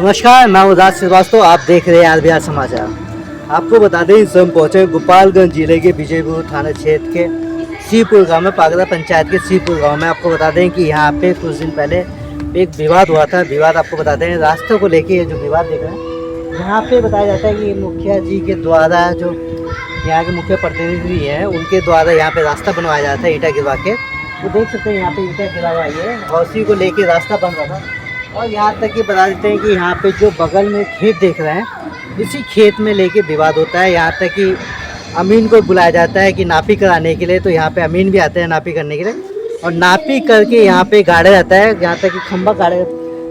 नमस्कार, मैं उदास श्रीवास्तव। आप देख रहे हैं आरबीआर समाचार। आपको बता दें, इस समय पहुँचे गोपालगंज जिले के विजयपुर थाना क्षेत्र के सीपुर गांव में, पागदा पंचायत के सीपुर गांव में। आपको बता दें कि यहाँ पे कुछ दिन पहले एक विवाद हुआ था। विवाद आपको बता दें, रास्तों को लेके जो विवाद देख रहे हैं, यहाँ पे बताया जाता है कि मुखिया जी के द्वारा, जो यहाँ के मुख्य प्रतिनिधि हैं, उनके द्वारा यहाँ पे रास्ता बनवाया जाता है ईंटा गिरवा के। तो देख सकते हैं यहाँ पे ईंटा गिरवा है और उसी को लेके रास्ता बन रहा था। और यहाँ तक कि बता देते हैं कि यहाँ पे जो बगल में खेत देख रहे हैं, इसी खेत में लेके विवाद होता है। यहाँ तक कि अमीन को बुलाया जाता है कि नापी कराने के लिए। तो यहाँ पे अमीन भी आते हैं नापी करने के लिए, और नापी करके यहाँ पे गाड़ा जाता है। यहाँ तक कि खंबा गाड़े,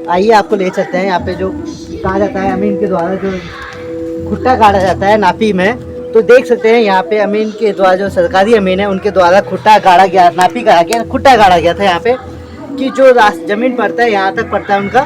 आइए आपको ले चलते हैं। यहाँ पे जो कहा जाता है, अमीन के द्वारा जो खुट्टा गाड़ा जाता है नापी में, तो देख सकते हैं यहाँ पे अमीन के द्वारा, जो सरकारी अमीन है, उनके द्वारा खुट्टा गाड़ा गया, नापी करा गया, खुट्टा गाड़ा गया था यहाँ पे कि जो ज़मीन पड़ता है यहाँ तक पड़ता है उनका,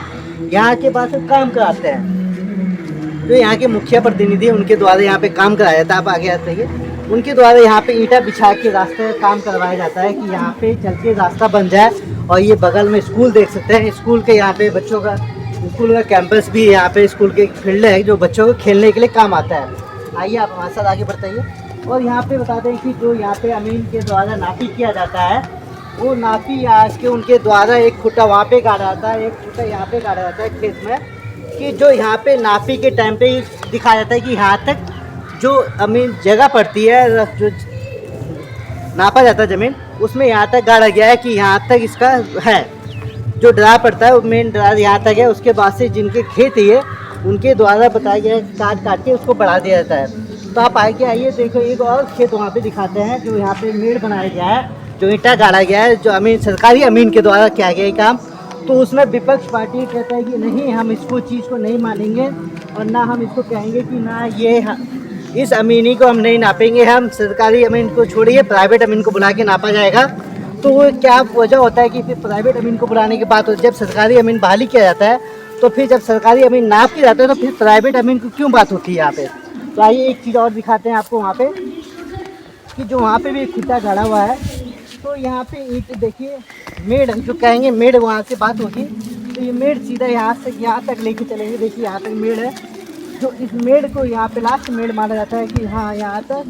यहाँ के पास काम कराते हैं। जो यहाँ के मुखिया प्रतिनिधि है, उनके द्वारा यहाँ पे काम कराया जाता है। आप आगे आते हैं, उनके द्वारा यहाँ पे ईंटा बिछा के रास्ते काम करवाया जाता है कि यहाँ पे चल के रास्ता बन जाए। और ये बगल में स्कूल देख सकते हैं, स्कूल के यहाँ पे बच्चों का, स्कूल का कैंपस भी यहाँ पे, स्कूल के फील्ड है जो बच्चों को खेलने के लिए काम आता है। आइए आप हमारे साथ आगे बढ़ाइए। और यहाँ पे बता दें कि जो यहाँ पे अमीन के द्वारा नापी किया जाता है, वो नापी आज के उनके द्वारा एक खुट्टा वहाँ पे गाड़ा जाता है, एक खुट्टा यहाँ पे गाड़ा जाता है खेत में, कि जो यहाँ पे नापी के टाइम पे दिखाया जाता है कि यहाँ तक जो अमीन जगह पड़ती है, जो नापा जाता है ज़मीन, उसमें यहाँ तक गाड़ा गया है कि यहाँ तक इसका है। जो डरा पड़ता है वो मेन डरा यहाँ तक है। उसके बाद से जिनके खेत है उनके द्वारा बताया गया है, काट काट के उसको बढ़ा दिया जाता है। तो आप आगे आइए, देखो एक और खेत वहाँ पे दिखाते हैं, जो यहाँ पे मेड़ बनाया गया है, जो ईंटा गाड़ा गया है, जो अमीन, सरकारी अमीन के द्वारा किया गया है काम। तो उसमें विपक्ष पार्टी कहता है कि नहीं, हम इसको चीज़ को नहीं मानेंगे, और ना हम इसको कहेंगे कि ना ये इस अमीनी को हम नहीं नापेंगे, हम सरकारी अमीन को छोड़िए, प्राइवेट अमीन को बुला के नापा जाएगा। तो वो क्या वजह होता है कि फिर प्राइवेट अमीन को बुलाने के बाद जब सरकारी अमीन बहाली किया जाता है, तो फिर जब सरकारी अमीन नाप के जाते हैं, तो फिर प्राइवेट अमीन को क्यों बात होती है यहाँ पे। तो आइए एक चीज़ और दिखाते हैं आपको वहाँ पे, कि जो वहाँ पे भी एक खुट्टा गाड़ा हुआ है। तो यहाँ पे ईंट देखिए, मेड़ जो कहेंगे, मेड़ वहाँ से बात होगी। तो ये मेड़ सीधा यहाँ से यहाँ तक लेके चलेंगे। देखिए यहाँ तक मेड़ है, जो इस मेड़ को यहाँ पे लास्ट मेड़ माना जाता है कि हाँ, यहाँ तक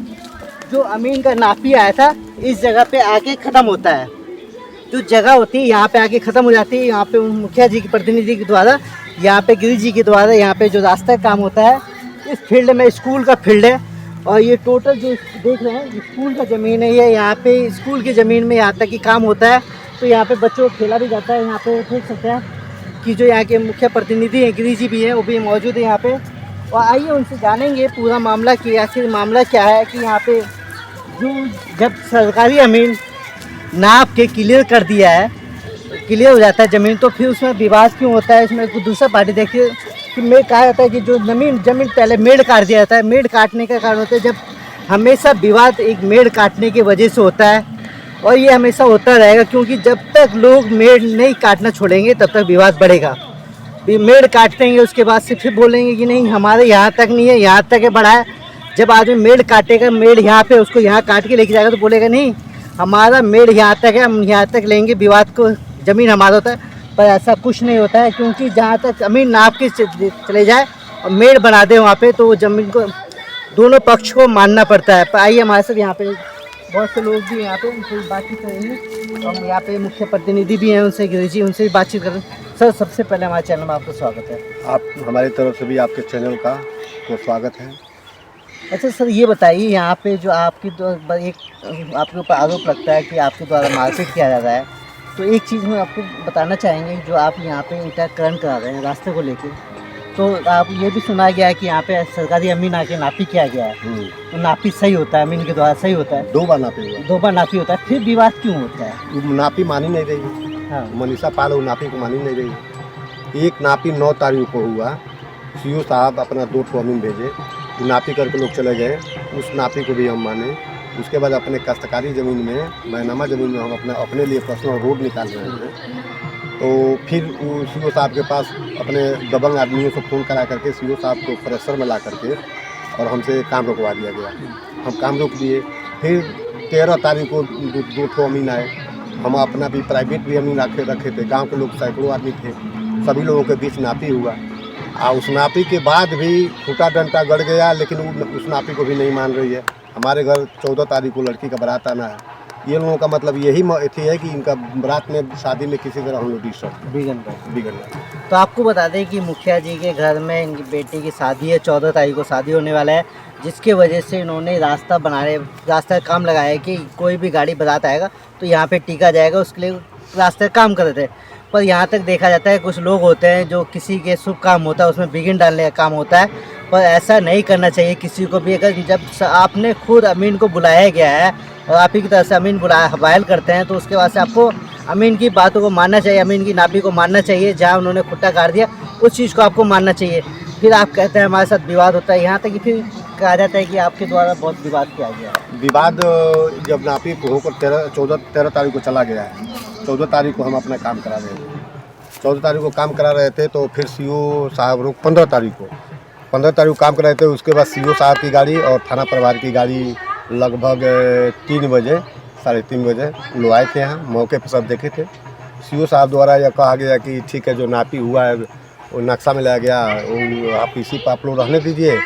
जो अमीन का नापी आया था, इस जगह पे आके ख़त्म होता है। जो जगह होती है यहाँ पे आके ख़त्म हो जाती है। यहाँ पे मुखिया जी के प्रतिनिधि के द्वारा, यहाँ पे गिरी जी के द्वारा, यहाँ पे जो रास्ता काम होता है, इस फील्ड में स्कूल का फील्ड है। और ये टोटल जो देख रहे हैं स्कूल का ज़मीन है, ये यहाँ पे स्कूल की ज़मीन में यहाँ तक कि काम होता है। तो यहाँ पे बच्चों को खेला भी जाता है। यहाँ पे देख सकते हैं कि जो यहाँ के मुख्य प्रतिनिधि हैं, गिरी जी भी हैं, वो भी मौजूद है यहाँ पे। और आइए उनसे जानेंगे पूरा मामला कि आखिर मामला क्या है, कि यहाँ पे जो जब सरकारी अमीन नाप के क्लियर कर दिया है, क्लियर हो जाता है ज़मीन, तो फिर उसमें विवाद क्यों होता है। इसमें दूसरा पार्टी देखिए कि मेड़ कहा जाता है कि जो ज़मीन पहले मेड़ काट दिया जाता है। मेड़ काटने का कारण होता है, जब हमेशा विवाद एक मेड़ काटने की वजह से होता है, और ये हमेशा होता रहेगा, क्योंकि जब तक लोग मेड़ नहीं काटना छोड़ेंगे तब तक विवाद बढ़ेगा। मेड़ काटेंगे, उसके बाद से फिर बोलेंगे कि नहीं, हमारे यहाँ तक नहीं है, यहाँ तक है, बड़ा है। जब आदमी मेड़ काटेगा, मेड़ यहाँ पे उसको यहाँ काट के लेके जाएगा, तो बोलेगा नहीं, हमारा मेड़ यहाँ तक है, हम यहाँ तक लेंगे, विवाद को ज़मीन हमारा होता है। पर ऐसा कुछ नहीं होता है, क्योंकि जहाँ तक अमीन नाप के चले जाए और मेड़ बना दे वहाँ पे, तो वो ज़मीन को दोनों पक्ष को मानना पड़ता है। पर आइए हमारे साथ यहाँ पे बहुत से लोग भी यहाँ पे, उनसे बातचीत करेंगे। हम यहाँ पे मुख्य प्रतिनिधि भी हैं, उनसे गिरी जी, उनसे भी बातचीत करें। सर, सबसे पहले हमारे चैनल में आपका स्वागत है। आप हमारी तरफ से भी आपके चैनल का तो स्वागत है। अच्छा सर, ये बताइए, यहाँ पे जो आपकी एक आपके ऊपर आरोप लगता है कि आपके द्वारा मारपीट किया जा रहा है, तो एक चीज़ हम आपको बताना चाहेंगे, जो आप यहाँ पे ईंटाकरण करा रहे हैं रास्ते को लेके, तो आप ये भी सुना गया है कि यहाँ पे सरकारी अमीन आके नापी किया गया है। तो नापी सही होता है, अमीन के द्वारा सही होता है? 2 बार नापी हुआ, 2 बार नापी होता है, फिर विवाद क्यों होता है? नापी मानी नहीं रही। हाँ, मनीषा पाल वो नापी को मानी नहीं रही। एक नापी 9 तारीख को हुआ, सीओ साहब अपना 2 ठो अमीन भेजे, नापी करके लोग चले गए, उस नापी को भी हम माने। उसके बाद अपने काश्तकारी ज़मीन में, मैनामा ज़मीन में हम अपने लिए पर्सनल रोड निकाल रहे थे। तो फिर सीओ साहब के पास अपने दबंग आदमियों से फ़ोन करा करके सीओ साहब को प्रेशर में ला करके और हमसे काम रुकवा दिया गया। हम काम रोक दिए। फिर 13 तारीख को 2 ठो अमीन आए। हम अपना भी प्राइवेट भी अमीन रखे थे। गांव के लोग सैकड़ों आदमी थे, सभी लोगों के बीच नापी हुआ। उस नापी के बाद भी खूटा डंटा गड़ गया, लेकिन उस नापी को भी नहीं मान रही है। हमारे घर 14 तारीख को लड़की का बारात आना है। ये लोगों का मतलब यही थी है कि इनका बारात में शादी में किसी तरह हम लोग डिस्टर्ब बिगड़ गए। तो आपको बता दें कि मुखिया जी के घर में इनकी बेटी की शादी है, 14 तारीख को शादी होने वाला है, जिसके वजह से इन्होंने रास्ता का काम लगाया है कि कोई भी गाड़ी बारात आएगा तो यहाँ पे टिका जाएगा, उसके लिए रास्ते का काम कर रहे थे। पर यहाँ तक देखा जाता है कुछ लोग होते हैं जो किसी के शुभ काम होता है उसमें विघ्न डालने का काम होता है, पर ऐसा नहीं करना चाहिए किसी को भी। अगर जब आपने खुद अमीन को बुलाया गया है और आप ही की तरफ से अमीन वायल करते हैं तो उसके बाद से आपको अमीन की बातों को मानना चाहिए, अमीन की नापी को मानना चाहिए। जहाँ उन्होंने खुट्टा गाड़ दिया उस चीज़ को आपको मानना चाहिए। फिर आप कहते हैं हमारे साथ विवाद होता है, यहाँ तक कि फिर कहा जाता है कि आपके द्वारा बहुत विवाद किया गया है। विवाद जब नापी होकर 13 तारीख को चला गया है, 14 तारीख को हम अपना काम करा रहे थे। 14 तारीख को काम करा रहे थे तो फिर सीओ साहब लोग 15 तारीख को काम कर रहे थे। उसके बाद सीओ साहब की गाड़ी और थाना प्रभारी की गाड़ी लगभग 3 बजे 3:30 बजे लोग आए थे यहाँ, मौके पर सब देखे थे। सीओ साहब द्वारा यह कहा गया कि ठीक है, जो नापी हुआ है वो नक्शा में लाया गया, वो आप इसी पर आप लोग रहने दीजिए,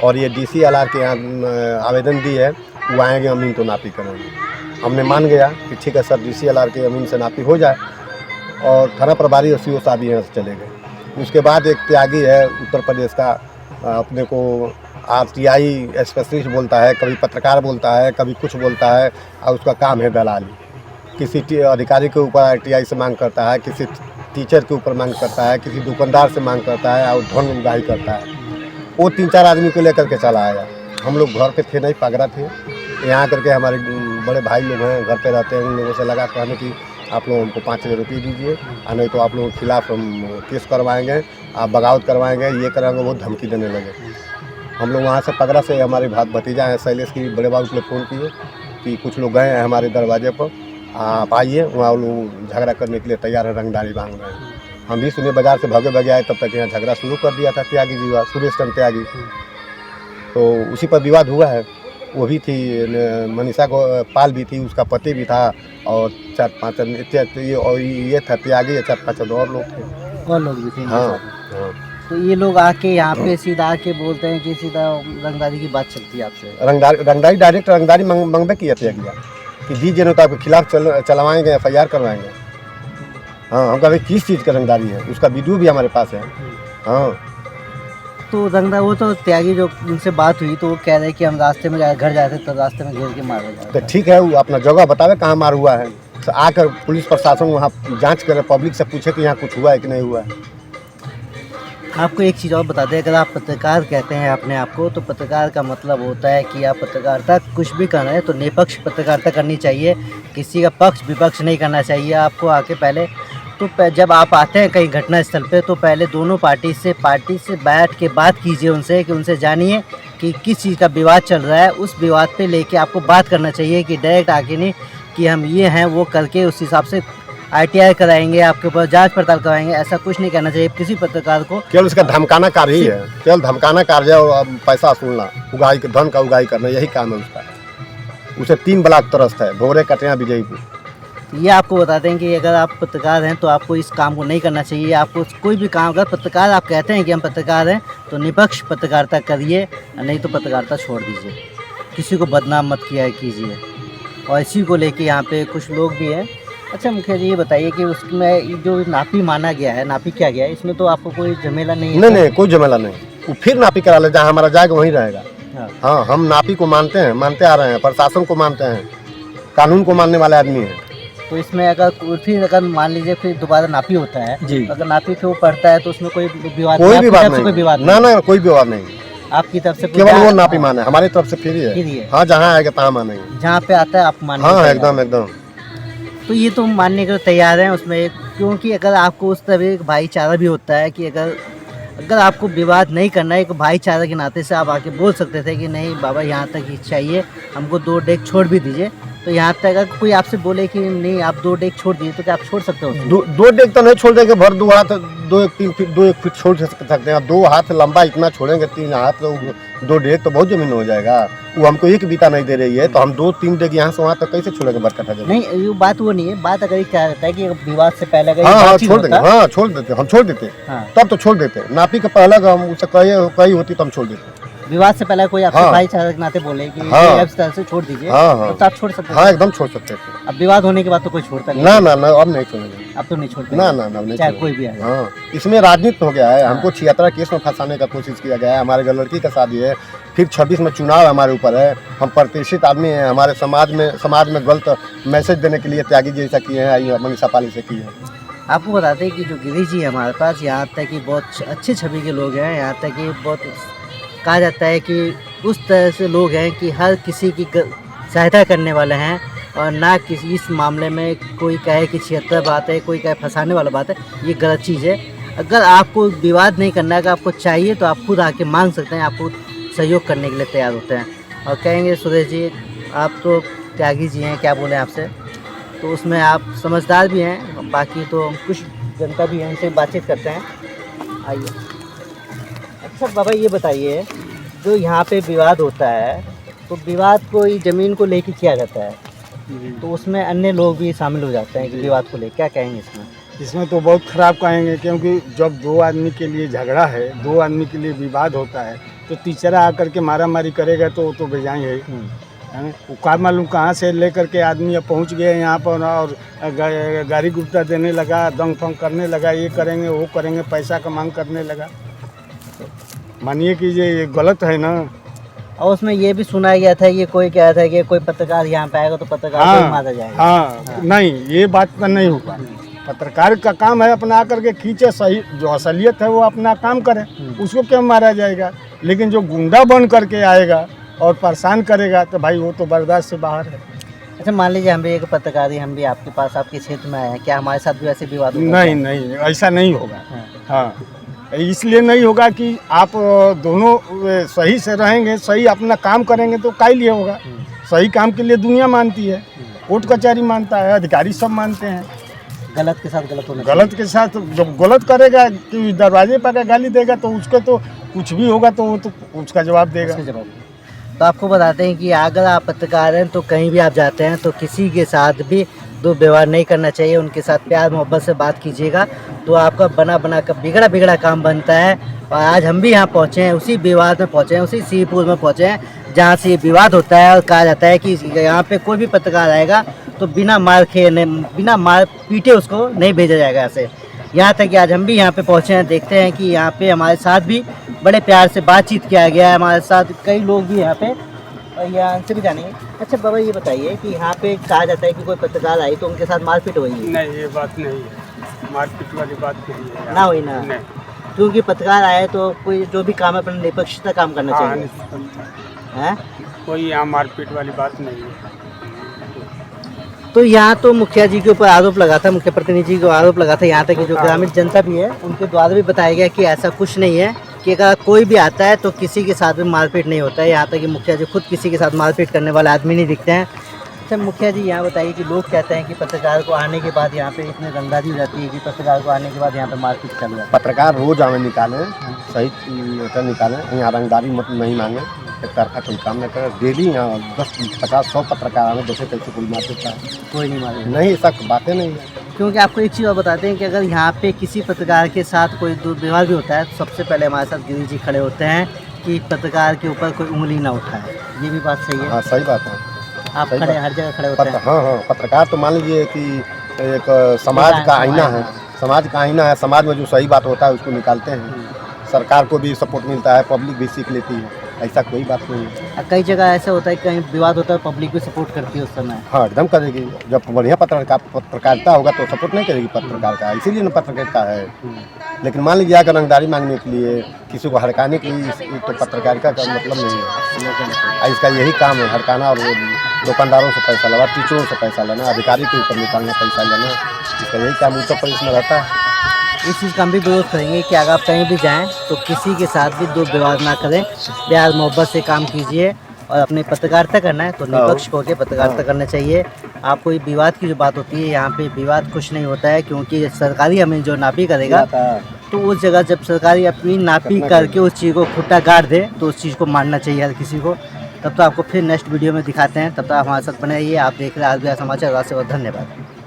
और ये DCLR के यहाँ आवेदन दी है, वो आएंगे अमीन तो नापी करेंगे। हमने मान गया कि ठीक है सर, DCLR के अमीन से नापी हो जाए, और थाना प्रभारी और सीओ साहब यहाँ से चले गए। उसके बाद एक त्यागी है उत्तर प्रदेश का, अपने को RTI स्पेशलिस्ट बोलता है, कभी पत्रकार बोलता है, कभी कुछ बोलता है, और उसका काम है दलाली। किसी अधिकारी के ऊपर RTI से मांग करता है, किसी टीचर के ऊपर मांग करता है, किसी दुकानदार से मांग करता है, और धन उगाही करता है। वो 3-4 आदमी को लेकर के चला आया। हम लोग घर पे थे नहीं, पागरा थे। यहाँ करके हमारे बड़े भाई लोग हैं, घर पे रहते हैं, उन लोगों से लगा कहने कि आप लोग हमको 5,000 रुपये दीजिए, और नहीं तो आप लोगों के खिलाफ़ हम केस करवाएंगे, आप बगावत करवाएंगे, ये कराएंगे, वो धमकी देने लगे। हम लोग वहाँ से पगड़ा से, हमारे भतीजा हैं शैलेश की, बड़े बाबू को फ़ोन किए कि कुछ लोग गए हैं हमारे दरवाजे पर, आप आइए। वहाँ लोग झगड़ा करने के लिए तैयार है, रंगदारी मांग रहे हैं। हम भी सुने बाज़ार से भागे आए, तब तक यहाँ झगड़ा शुरू कर दिया था त्यागी जी हुआ, सुरेश चंद्र त्यागी। तो उसी पर विवाद हुआ है। वो भी थी, मनीषा पाल भी थी, उसका पति भी था, और 4-5 ये था त्यागी, 4-5 और लोग थे, और लोग भी थे। हाँ। तो ये लोग आके यहाँ पे सीधा आके बोलते हैं कि सीधा रंगदारी की बात चलती है आपसे? रंगदारी डायरेक्ट रंगदारी मंगबे किया त्यागी कि दीजिए, नहीं तो आपके खिलाफ चलवाएंगे, FIR करवाएंगे। हाँ, हम कहा किस चीज़ का रंगदारी है, उसका वीडियो भी हमारे पास है। हाँ, तो रंगदार वो तो त्यागी जो उनसे बात हुई तो वो कह रहे कि हम रास्ते में घर जाते तो रास्ते में घेर के मार रहे। तो ठीक है, वो अपना जगह बतावे कहाँ मार हुआ है, तो आकर पुलिस प्रशासन वहाँ जांच करे, पब्लिक से पूछे कि यहाँ कुछ हुआ है कि नहीं हुआ है। आपको एक चीज़ और बता दें, अगर आप पत्रकार कहते हैं अपने आप को, तो पत्रकार का मतलब होता है कि आप पत्रकारिता कुछ भी कर रहे हैं तो निष्पक्ष पत्रकारिता करनी चाहिए, किसी का पक्ष विपक्ष नहीं करना चाहिए। आपको आके पहले तो जब आप आते हैं कहीं घटना स्थल पे, तो पहले दोनों पार्टी से बैठ के बात कीजिए उनसे, कि उनसे जानिए कि किस चीज़ का विवाद चल रहा है। उस विवाद पे लेके आपको बात करना चाहिए, कि डायरेक्ट आके नहीं कि हम ये हैं वो करके उस हिसाब से ITI कराएंगे, आपके ऊपर जांच पड़ताल कराएंगे, ऐसा कुछ नहीं करना चाहिए किसी पत्रकार को। केवल उसका धमकाना कार्य ही है, केवल धमकाना कार्य और पैसा वसूलना, उगाही धन का उगाही करना, यही काम है उसका। उसे 3 ब्लॉक तरस्त है, भोरे, कटिया, विजयपुर। ये आपको बता दें कि अगर आप पत्रकार हैं तो आपको इस काम को नहीं करना चाहिए। आपको कोई भी काम, अगर पत्रकार आप कहते हैं कि हम पत्रकार हैं तो निष्पक्ष पत्रकारिता करिए, नहीं तो पत्रकारिता छोड़ दीजिए, किसी को बदनाम मत किया कीजिए। और इसी को लेके यहाँ पे कुछ लोग भी हैं। अच्छा मुखिया जी, ये बताइए कि उसमें जो नापी माना गया है, नापी किया गया है, इसमें तो आपको कोई झमेला नहीं है? नहीं, कोई झमेला नहीं। वो फिर नापी करा ले, जहाँ हमारा जाएगा वहीं रहेगा। हाँ, हम नापी को मानते हैं, मानते आ रहे हैं, प्रशासन को मानते हैं, कानून को मानने वाले आदमी हैं। तो इसमें अगर मान लीजिए फिर दोबारा नापी होता है जी, अगर नापी फिर वो पड़ता है तो उसमें कोई विवाद नहीं? ना, कोई विवाद नहीं आपकी तरफ से, केवल वो नापी माने, हमारी तरफ से फ्री है। हाँ, जहाँ आएगा तहाँ मानेंगे, जहाँ पे आता है आप मानेंगे। हाँ, एकदम। तो ये तो मानने के लिए तैयार हैं उसमें, क्योंकि अगर आपको उस तरह एक भाईचारा भी होता है कि अगर आपको विवाद नहीं करना है, एक भाईचारा के नाते से आप आके बोल सकते थे कि नहीं बाबा यहाँ तक ही चाहिए, हमको 2 डेग छोड़ भी दीजिए, तो यहाँ तक अगर कोई आपसे बोले कि नहीं आप 2 डेग छोड़ दिए तो क्या आप छोड़ सकते हो? दो डेग तो नहीं छोड़ देंगे, भर 2 हाथ 2 1 फीट छोड़ सकते हैं। 2 हाथ लंबा इतना छोड़ेंगे, 3 हाथ तो 2 डेग तो बहुत जमीन हो जाएगा। वो हमको 1 बीता नहीं दे रही है, तो हम 2-3 डेग यहाँ से वहाँ तक कैसे छोड़ेंगे बरकट्ठा जमीन? नहीं ये बात वो नहीं है, बात अगर क्या रहता है कि विवाद से पहले अगर हाँ बातचीत छोड़ देंगे, होता- हाँ छोड़ देते, हम छोड़ देते। हाँ। तब तो छोड़ देते, नापी के पहले अगर हम उससे कही होती तो हम छोड़ देते। विवाद से पहले कोई आपसे हाँ। भाईचारे के नाते बोले कि हाँ। ये इस तरह से छोड़ दीजिए, हाँ, हाँ। तो आप छोड़ सकते हाँ हैं। एकदम छोड़ सकते थे। अब विवाद होने के बाद तो कोई छोड़ता नहीं, ना ना ना, अब नहीं छोड़ेंगे। अब तो नहीं छोड़ते, ना ना ना, अब नहीं चाहे छोड़ेंगे। कोई भी आए। हाँ, इसमें राजनीति हो गया है। हमको 76 केस में फंसाने का कोशिश किया गया है। हमारे घर लड़की का शादी है, फिर 26 में चुनाव हमारे ऊपर है। हम प्रतिष्ठित आदमी हैं, हमारे समाज में गलत मैसेज देने के लिए त्यागी जी ऐसा किए हैं, मनीषा पाली से किए हैं। आपको बताते हैं कि जो गिरी जी है हमारे पास, यहाँ तक कि बहुत अच्छे छवि के लोग हैं, यहाँ तक कि बहुत कहा जाता है कि उस तरह से लोग हैं कि हर किसी की सहायता करने वाले हैं, और ना किसी इस मामले में कोई कहे कि 76 बात है, कोई कहे फंसाने वाला बात है, ये गलत चीज़ है। अगर आपको विवाद नहीं करना है, अगर आपको चाहिए तो आप खुद आके मांग सकते हैं, आपको सहयोग करने के लिए तैयार होते हैं। और कहेंगे सुरेश जी आप तो त्यागी जी हैं, क्या बोलें आपसे, तो उसमें आप समझदार भी हैं, बाकी तो कुछ जनता भी है, उनसे बातचीत करते हैं। आइए। अच्छा बाबा ये बताइए, जो यहाँ पे विवाद होता है तो विवाद कोई ज़मीन को लेके किया जाता है, तो उसमें अन्य लोग भी शामिल हो जाते हैं कि विवाद को लेकर, क्या कहेंगे इसमें? इसमें तो बहुत खराब कहेंगे, क्योंकि जब 2 आदमी के लिए झगड़ा है, 2 आदमी के लिए विवाद होता है, तो तीसरा आकर के मारा मारी करेगा तो वो तो बेजाएँ है। हैं? वो का मालूम कहाँ से लेकर के आदमी अब पहुँच गए यहाँ पर, और गाड़ी गुप्ता देने लगा, दंग फंग करने लगा, ये करेंगे वो करेंगे, पैसा का मांग करने लगा। मानिए कि ये गलत है ना। और उसमें ये भी सुना गया था, ये कोई कह रहा था कि कोई पत्रकार यहाँ पे आएगा तो पत्रकार को ही मारा जाएगा। हाँ, नहीं ये बात तो नहीं होगा। पत्रकार का काम है अपना आकर के खींचे, सही जो असलियत है वो अपना काम करे, उसको क्यों मारा जाएगा। लेकिन जो गुंडा बन करके आएगा और परेशान करेगा तो भाई वो तो बर्दाश्त से बाहर है। अच्छा मान लीजिए हम भी एक पत्रकार ही, हम भी आपके पास आपके क्षेत्र में आए हैं, क्या हमारे साथ भी ऐसे विवाद होगा? नहीं नहीं, ऐसा नहीं होगा। हाँ। हाँ, इसलिए नहीं होगा कि आप दोनों सही से रहेंगे, सही अपना काम करेंगे तो काहे लिए होगा। सही काम के लिए दुनिया मानती है, कोर्ट कचहरी मानता है, अधिकारी सब मानते हैं। गलत के साथ गलत होना गलत के साथ जब गलत करेगा कि दरवाजे पर गाली देगा तो उसको तो कुछ भी होगा तो वो तो उसका जवाब देगा। उसके जवाब। तो आपको बताते हैं कि अगर आप पत्रकार हैं तो कहीं भी आप जाते हैं तो किसी के साथ भी दुर्व्यवहार नहीं करना चाहिए, उनके साथ प्यार मोहब्बत से बात कीजिएगा, तो आपका बना कर बिगड़ा काम बनता है। और आज हम भी यहाँ पहुँचे हैं, उसी विवाद में पहुँचे हैं, उसी सीपुर में पहुँचे हैं जहाँ से ये विवाद होता है। और कहा जाता है कि यहाँ पे कोई भी पत्रकार आएगा तो बिना मार पीटे उसको नहीं भेजा जाएगा ऐसे। यहाँ तक कि आज हम भी यहाँ पे पहुँचे हैं, देखते हैं कि यहाँ पे हमारे साथ भी बड़े प्यार से बातचीत किया गया है, हमारे साथ कई लोग भी यहाँ पे, और यहाँ से भी जानेंगे। अच्छा बाबा ये बताइए कि यहाँ पे कहा जाता है कि कोई पत्रकार आई तो उनके साथ मारपीट हुई है? नहीं, ये बात नहीं है, मारपीट वाली बात नहीं है। ना हुई ना? क्योंकि पत्रकार आए तो कोई जो भी काम है अपना निष्पक्षता काम करना चाहिए है? कोई यहाँ मारपीट वाली बात नहीं है। तो यहाँ तो मुखिया जी के ऊपर आरोप लगा था, मुख्य प्रतिनिधि जी को आरोप लगा था, यहाँ तक कि जो ग्रामीण जनता भी है उनके द्वारा भी बताया गया कि ऐसा कुछ नहीं है, कि अगर कोई भी आता है तो किसी के साथ भी मारपीट नहीं होता है। यहाँ तक कि मुखिया जी खुद किसी के साथ मारपीट करने वाले आदमी नहीं दिखते हैं। अच्छा मुखिया जी यहाँ बताइए कि लोग कहते हैं कि पत्रकार को आने के बाद यहाँ पे इतनी रंगदारी हो जाती है कि पत्रकार को आने के बाद यहाँ पे मारपीट कर लिया। पत्रकार रोज आवे निकालें, सही लेटर निकालें, यहाँ रंगदारी मत नहीं मांगे, एक तरफा कोई काम न करें। डेली यहाँ 10 50 100 पत्रकार आवे, जैसे कैसे कोई मार देता है, कोई नहीं मारे नहीं ऐसा बातें नहीं है। क्योंकि आपको एक चीज़ और बताते हैं कि अगर यहाँ पे किसी पत्रकार के साथ कोई दुर्व्यवहार भी होता है तो सबसे पहले हमारे साथ गिरी जी खड़े होते हैं कि पत्रकार के ऊपर कोई उंगली ना उठाए। ये भी बात सही है? हाँ सही बात है। आप सही खड़े बात। हर जगह खड़े होते हैं? हाँ हाँ, पत्रकार तो मान लीजिए कि एक समाज का आईना है, समाज का आईना है। समाज में जो सही बात होता है उसको निकालते हैं, सरकार को भी सपोर्ट मिलता है, पब्लिक भी सीख लेती है, ऐसा कोई बात नहीं है। कई जगह ऐसा होता है कि कहीं विवाद होता है पब्लिक भी सपोर्ट करती है उस समय। हाँ एकदम करेगी, जब बढ़िया पत्रकारिता होगा तो सपोर्ट नहीं करेगी पत्रकार का, इसीलिए ना पत्रकारिता है। लेकिन मान लीजिए अगर रंगदारी मांगने के लिए, किसी को हड़काने के लिए, तो पत्रकारिता का मतलब नहीं है। इसका यही काम है, हड़काना और दुकानदारों से पैसा लेना, टीचरों से पैसा लेना, अधिकारी के ऊपर निकालना, पैसा लेना, इसका यही काम उत्तर प्रदेश में रहता है। इस चीज़ का हम भी विरोध करेंगे कि अगर आप कहीं भी जाएं तो किसी के साथ भी दुर्व्यवहार ना करें, प्यार मोहब्बत से काम कीजिए और अपनी पत्रकारिता करना है तो निष्पक्ष होकर पत्रकारिता करना चाहिए। आपको ये विवाद की जो बात होती है, यहाँ पे विवाद कुछ नहीं होता है, क्योंकि सरकारी हमें जो नापी करेगा तो उस जगह जब सरकारी अपनी नापी करके उस चीज़ को खुट्टा गाड़ दे तो उस चीज़ को मानना चाहिए हर किसी को। तब तो आपको फिर नेक्स्ट वीडियो में दिखाते हैं, तब तक हमारे साथ बने रहिए। आप देख रहे हैं RBR समाचार। बहुत धन्यवाद।